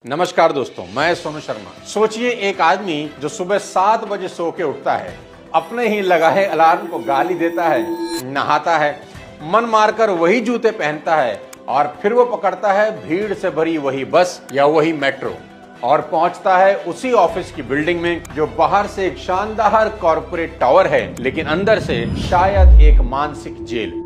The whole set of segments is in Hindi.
नमस्कार दोस्तों, मैं सोनू शर्मा। सोचिए एक आदमी जो सुबह 7 बजे सो के उठता है, अपने ही लगाए अलार्म को गाली देता है, नहाता है, मन मारकर वही जूते पहनता है और फिर वो पकड़ता है भीड़ से भरी वही बस या वही मेट्रो और पहुंचता है उसी ऑफिस की बिल्डिंग में जो बाहर से एक शानदार कॉर्पोरेट टावर है लेकिन अंदर से शायद एक मानसिक जेल।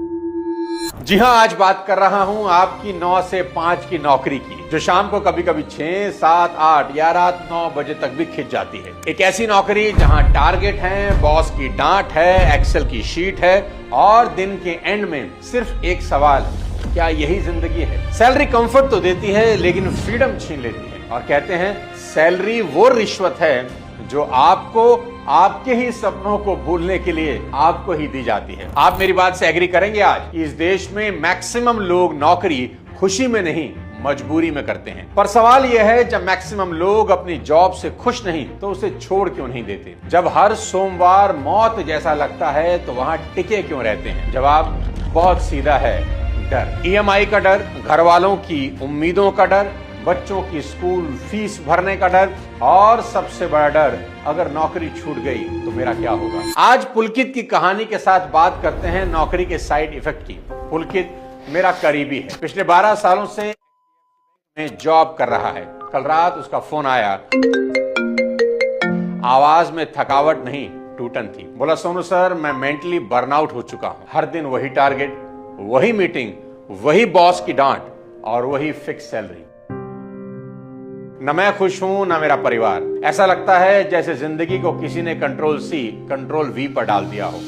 जी हाँ, आज बात कर रहा हूं आपकी 9 से 5 की नौकरी की, जो शाम को कभी कभी 6, 7, 8 या रात 9 बजे तक भी खिंच जाती है। एक ऐसी नौकरी जहां टारगेट है, बॉस की डांट है, एक्सेल की शीट है और दिन के एंड में सिर्फ एक सवाल, क्या यही जिंदगी है? सैलरी कंफर्ट तो देती है लेकिन फ्रीडम छीन लेती है और कहते हैं सैलरी वो रिश्वत है जो आपको आपके ही सपनों को भूलने के लिए आपको ही दी जाती है। आप मेरी बात से एग्री करेंगे आज इस देश में मैक्सिमम लोग नौकरी खुशी में नहीं मजबूरी में करते हैं। पर सवाल यह है, जब मैक्सिमम लोग अपनी जॉब से खुश नहीं तो उसे छोड़ क्यों नहीं देते? जब हर सोमवार मौत जैसा लगता है तो वहां टिके क्यों रहते हैं? जवाब बहुत सीधा है, डर। ईएमआई का डर, घर वालों की उम्मीदों का डर, बच्चों की स्कूल फीस भरने का डर और सबसे बड़ा डर, अगर नौकरी छूट गई तो मेरा क्या होगा? आज पुलकित की कहानी के साथ बात करते हैं नौकरी के साइड इफेक्ट की। पुलकित मेरा करीबी है, पिछले 12 सालों से में जॉब कर रहा है। कल रात उसका फोन आया, आवाज में थकावट नहीं टूटन थी। बोला, सोनू सर, मैं मेंटली बर्नआउट हो चुका हूं। हर दिन वही टारगेट, वही मीटिंग, वही बॉस की डांट और वही फिक्स सैलरी। न मैं खुश हूं न मेरा परिवार। ऐसा लगता है जैसे जिंदगी को किसी ने कंट्रोल-C कंट्रोल-V पर डाल दिया हो।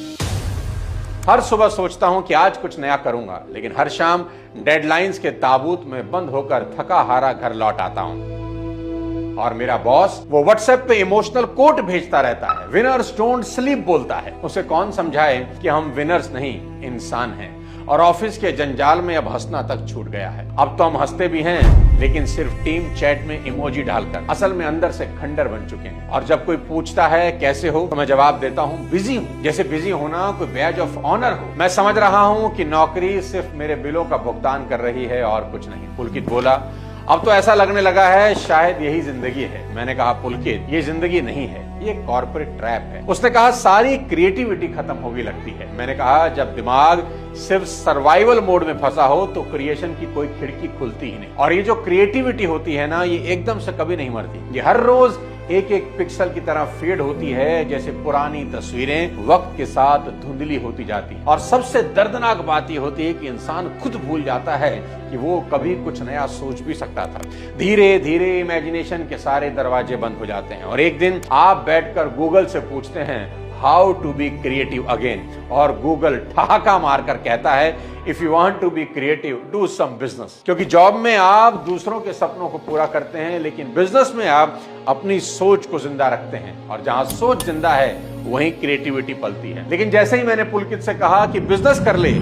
हर सुबह सोचता हूं कि आज कुछ नया करूंगा, लेकिन हर शाम डेडलाइंस के ताबूत में बंद होकर थका हारा घर लौट आता हूं। और मेरा बॉस वो व्हाट्सएप पे इमोशनल कोट भेजता रहता है, विनर्स डोंट स्लीप बोलता है। उसे कौन समझाए कि हम विनर्स नहीं इंसान हैं। और ऑफिस के जंजाल में अब हंसना तक छूट गया है। अब तो हम हंसते भी हैं लेकिन सिर्फ टीम चैट में इमोजी डालकर, असल में अंदर से खंडर बन चुके हैं। और जब कोई पूछता है कैसे हो तो मैं जवाब देता हूँ बिजी हूँ, जैसे बिजी होना कोई बैज ऑफ ऑनर हो। मैं समझ रहा हूँ कि नौकरी सिर्फ मेरे बिलों का भुगतान कर रही है और कुछ नहीं। पुलकित बोला, अब तो ऐसा लगने लगा है शायद यही जिंदगी है। मैंने कहा, पुलकित ये जिंदगी नहीं है, ये कॉर्पोरेट ट्रैप है। उसने कहा, सारी क्रिएटिविटी खत्म होगी लगती है। मैंने कहा, जब दिमाग सिर्फ सर्वाइवल मोड में फंसा हो तो क्रिएशन की कोई खिड़की खुलती ही नहीं। और ये जो क्रिएटिविटी होती है ना, ये एकदम से कभी नहीं मरती। ये हर रोज एक एक पिक्सल की तरह फेड होती है, जैसे पुरानी तस्वीरें वक्त के साथ धुंधली होती जाती। और सबसे दर्दनाक बात यह होती है कि इंसान खुद भूल जाता है कि वो कभी कुछ नया सोच भी सकता था। धीरे धीरे इमेजिनेशन के सारे दरवाजे बंद हो जाते हैं और एक दिन आप बैठकर गूगल से पूछते हैं how to be creative again, और गूगल ठहाका मारकर कहता है if you want to be creative do some business. क्योंकि जॉब में आप दूसरों के सपनों को पूरा करते हैं लेकिन बिजनेस में आप अपनी सोच को जिंदा रखते हैं, और जहां सोच जिंदा है वहीं क्रिएटिविटी पलती है। लेकिन जैसे ही मैंने पुलकित से कहा कि बिजनेस कर ले,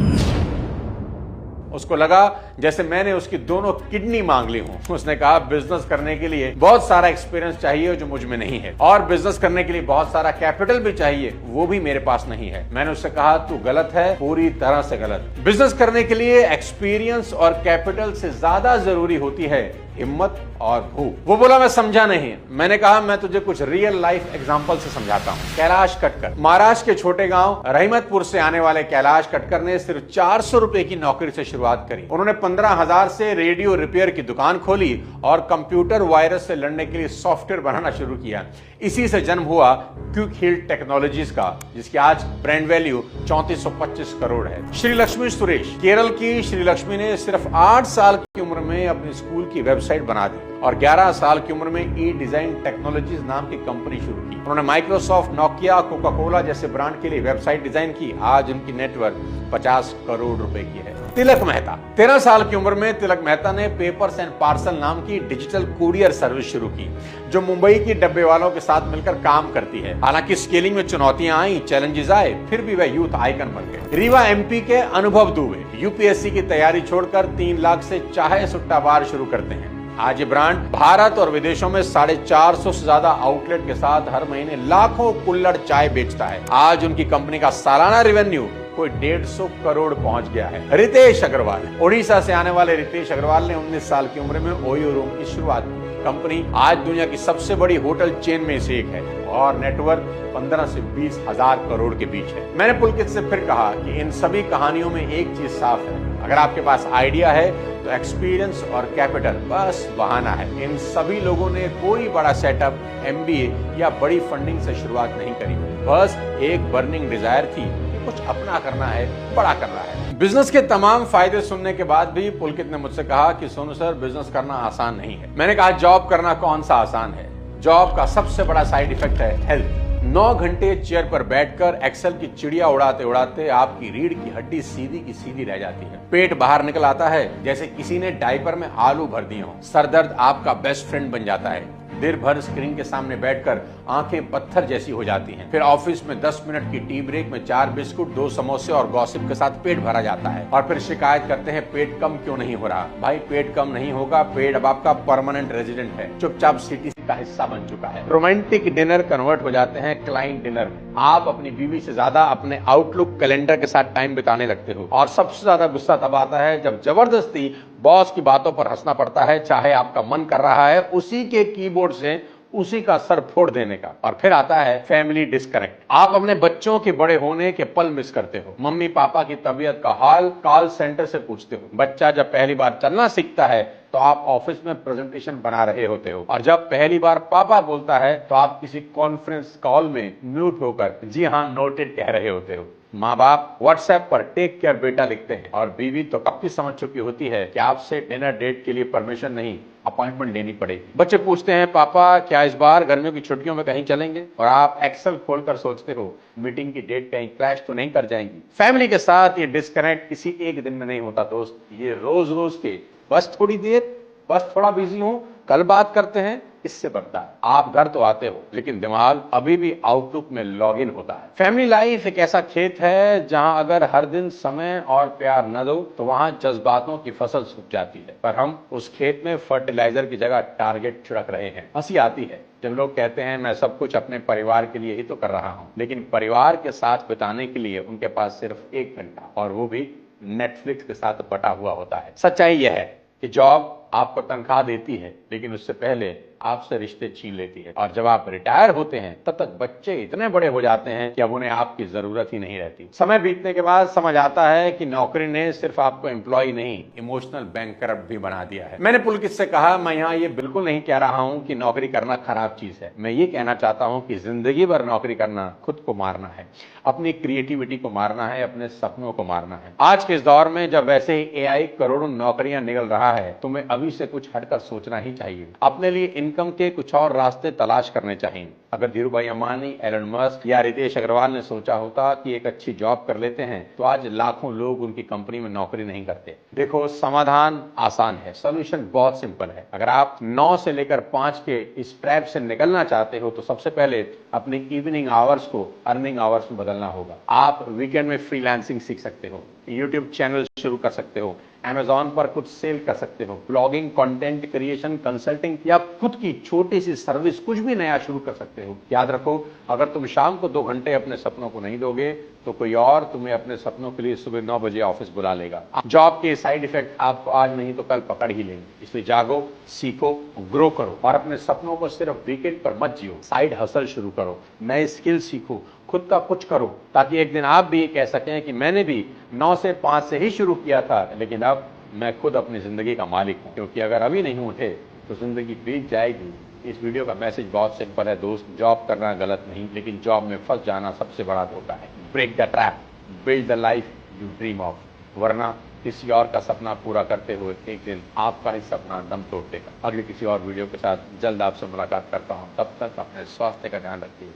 उसको लगा जैसे मैंने उसकी दोनों किडनी मांग ली हूं। उसने कहा, बिजनेस करने के लिए बहुत सारा एक्सपीरियंस चाहिए जो मुझ में नहीं है, और बिजनेस करने के लिए बहुत सारा कैपिटल भी चाहिए, वो भी मेरे पास नहीं है। मैंने उससे कहा, तू गलत है, पूरी तरह से गलत। बिजनेस करने के लिए एक्सपीरियंस और कैपिटल से ज्यादा जरूरी होती है हिम्मत और भूख। वो बोला, मैं समझा नहीं। मैंने कहा, मैं तुझे कुछ रियल लाइफ एग्जांपल से समझाता हूँ। कैलाश कटकर, महाराष्ट्र के छोटे गांव रहमतपुर से आने वाले कैलाश कटकर ने सिर्फ 400 रुपए की नौकरी से शुरुआत करी। उन्होंने 15,000 से रेडियो रिपेयर की दुकान खोली और कंप्यूटर वायरस से लड़ने के लिए सॉफ्टवेयर बनाना शुरू किया। इसी से जन्म हुआ क्विक हील टेक्नोलॉजीज का, जिसकी आज ब्रांड वैल्यू 3425 करोड़ है। श्रीलक्ष्मी सुरेश, केरल की श्रीलक्ष्मी ने सिर्फ 8 साल की उम्र में अपनी स्कूल की वेबसाइट बना दी और 11 साल की उम्र में ई डिजाइन टेक्नोलॉजीज नाम की कंपनी शुरू की। उन्होंने माइक्रोसॉफ्ट, नोकिया, कोका कोला जैसे ब्रांड के लिए वेबसाइट डिजाइन की। आज उनकी नेटवर्क 50 करोड़ रुपए की है। तिलक मेहता, 13 साल की उम्र में तिलक मेहता ने पेपर्स एंड पार्सल नाम की डिजिटल कुरियर सर्विस शुरू की, जो मुंबई की डब्बे वालों के साथ मिलकर काम करती है। हालांकि स्केलिंग में चुनौतियां आई, चैलेंजेस आए, फिर भी वह यूथ आइकन बन गए। रीवा एमपी के अनुभव दुबे यूपीएससी की तैयारी छोड़कर 3 लाख से चाय सुट्टा बार शुरू करते हैं। आज ये ब्रांड भारत और विदेशों में 450 से ज्यादा आउटलेट के साथ हर महीने लाखों कुल्हड़ चाय बेचता है। आज उनकी कंपनी का सालाना रेवेन्यू कोई 150 करोड़ पहुंच गया है। रितेश अग्रवाल, ओडिशा से आने वाले रितेश अग्रवाल ने 19 साल की उम्र में ओयो रूम की शुरुआत की। कंपनी आज दुनिया की सबसे बड़ी होटल चेन में से एक है और नेटवर्क 15 से 20 हजार करोड़ के बीच है। मैंने पुलकित से फिर कहा कि इन सभी कहानियों में एक चीज साफ है, अगर आपके पास आइडिया है तो एक्सपीरियंस और कैपिटल बस बहाना है। इन सभी लोगों ने कोई बड़ा सेटअप, एमबीए या बड़ी फंडिंग से शुरुआत नहीं करी, बस एक बर्निंग डिजायर थी, कुछ अपना करना है, बड़ा करना है। बिजनेस के तमाम फायदे सुनने के बाद भी पुलकित ने मुझसे कहा कि सोनू सर, बिजनेस करना आसान नहीं है। मैंने कहा जॉब करना कौन सा आसान है? जॉब का सबसे बड़ा साइड इफेक्ट है हेल्थ। 9 घंटे चेयर पर बैठकर एक्सेल की चिड़िया उड़ाते उड़ाते आपकी रीढ़ की हड्डी सीधी की सीधी रह जाती है। पेट बाहर निकल आता है जैसे किसी ने डायपर में आलू भर दिए हों। सर दर्द आपका बेस्ट फ्रेंड बन जाता है। देर भर स्क्रीन के सामने बैठकर आंखें पत्थर जैसी हो जाती हैं। फिर ऑफिस में 10 मिनट की टी ब्रेक में 4 बिस्कुट, 2 समोसे और गॉसिप के साथ पेट भरा जाता है और फिर शिकायत करते हैं पेट कम क्यों नहीं हो रहा। भाई, पेट कम नहीं होगा, पेट अब आपका परमानेंट रेजिडेंट है, चुपचाप सिटी का हिस्सा बन चुका है। रोमांटिक डिनर कन्वर्ट हो जाते हैं क्लाइंट डिनर में। आप अपनी बीवी से ज्यादा अपने आउटलुक कैलेंडर के साथ टाइम बिताने लगते हो और सबसे ज्यादा गुस्सा तब आता है जब जबरदस्ती बॉस की बातों पर हंसना पड़ता है, चाहे आपका मन कर रहा है उसी के कीबोर्ड से उसी का सर फोड़ देने का। और फिर आता है फैमिली डिस्कनेक्ट। आप अपने बच्चों के बड़े होने के पल मिस करते हो। मम्मी पापा की तबीयत का हाल कॉल सेंटर से पूछते हो। बच्चा जब पहली बार चलना सीखता है तो आप ऑफिस में प्रेजेंटेशन बना रहे होते हो और जब पहली बार पापा बोलता है तो आप किसी कॉन्फ्रेंस कॉल में म्यूट होकर जी हाँ नोटेड कह रहे होते हो। माँ बाप व्हाट्सएप पर टेक केयर बेटा लिखते हैं और बीवी तो कब की समझ चुकी होती है कि आपसे डिनर डेट के लिए परमिशन नहीं, अपॉइंटमेंट लेनी पड़ेगी। बच्चे पूछते हैं पापा क्या इस बार गर्मियों की छुट्टियों में कहीं चलेंगे, और आप एक्सेल खोलकर सोचते हो मीटिंग की डेट कहीं क्लैश तो नहीं कर जाएंगी। फैमिली के साथ ये डिस्कनेक्ट किसी एक दिन में नहीं होता दोस्त, ये रोज रोज के बस थोड़ी देर, बस थोड़ा बिजी हूं, कल बात करते हैं, इससे बढ़ता है। आप घर तो आते हो लेकिन दिमाग अभी भी आउटलुक में लॉग इन होता है। फैमिली लाइफ एक ऐसा खेत है जहां अगर हर दिन समय और प्यार न दो तो वहां जज्बातों की फसल सूख जाती है, पर हम उस खेत में फर्टिलाइजर की जगह टारगेट छिड़क रहे हैं। हंसी आती है जब लोग कहते हैं मैं सब कुछ अपने परिवार के लिए ही तो कर रहा हूं, लेकिन परिवार के साथ बिताने के लिए उनके पास सिर्फ 1 घंटा, और वो भी नेटफ्लिक्स के साथ बटा हुआ होता है। सच्चाई यह है कि जॉब आपको तनख्वाह देती है लेकिन उससे पहले आपसे रिश्ते छीन लेती है, और जब आप रिटायर होते हैं तब तक बच्चे इतने बड़े हो जाते हैं कि अब उन्हें आपकी जरूरत ही नहीं रहती। समय बीतने के बाद समझ आता है कि नौकरी ने सिर्फ आपको एम्प्लॉय नहीं, इमोशनल बैंकरप्ट भी बना दिया है। मैंने पुलकित से कहा मैं यहाँ ये बिल्कुल नहीं कह रहा हूँ कि नौकरी करना खराब चीज है, मैं ये कहना चाहता हूँ कि जिंदगी भर नौकरी करना खुद को मारना है, अपनी क्रिएटिविटी को मारना है, अपने सपनों को मारना है। आज के इस दौर में जब वैसे ही एआई करोड़ों नौकरियां निकल रहा है, तुम्हें अभी से कुछ हटकर सोचना ही चाहिए। अपने लिए इनकम के कुछ और रास्ते तलाश करने चाहिए। अगर धीरूभाई अंबानी, एलन मस्क या रितेश अग्रवाल ने सोचा होता कि एक अच्छी जॉब कर लेते हैं तो आज लाखों लोग उनकी कंपनी में नौकरी नहीं करते। देखो, समाधान आसान है, सोल्यूशन बहुत सिंपल है। अगर आप 9 से लेकर 5 के इस ट्रैप से निकलना चाहते हो तो सबसे पहले अपने इवनिंग आवर्स को अर्निंग आवर्स में बदलना होगा। आप वीकेंड में फ्रीलांसिंग सीख सकते हो, यूट्यूब चैनल शुरू कर सकते हो, Amazon पर कुछ सेल कर सकते हो, ब्लॉगिंग, कंटेंट क्रिएशन, कंसल्टिंग या खुद की छोटी सी सर्विस कुछ भी नया शुरू कर सकते हो। याद रखो, अगर तुम शाम को 2 घंटे अपने सपनों को नहीं दोगे तो कोई और तुम्हें अपने सपनों के लिए सुबह 9 बजे ऑफिस बुला लेगा। जॉब के साइड इफेक्ट आपको आज नहीं तो कल पकड़ ही लेंगे, इसलिए जागो, सीखो, ग्रो करो और अपने सपनों को सिर्फ वीकेंड पर मत जियो। साइड हसल शुरू करो, नए स्किल सीखो, खुद का कुछ करो, ताकि एक दिन आप भी ये कह सकें कि मैंने भी 9 से 5 से ही शुरू किया था, लेकिन अब मैं खुद अपनी जिंदगी का मालिक हूं। क्योंकि अगर अभी नहीं उठे तो जिंदगी बीत जाएगी। इस वीडियो का मैसेज बहुत सिंपल है दोस्त, जॉब करना गलत नहीं, लेकिन जॉब में फंस जाना सबसे बड़ा धोखा है। Break the trap, build the life you dream of, वरना किसी और का सपना पूरा करते हुए एक दिन आपका ही सपना दम तोड़ देगा। अगले किसी और वीडियो के साथ जल्द आपसे मुलाकात करता हूं, तब तक अपने स्वास्थ्य का ध्यान रखिए।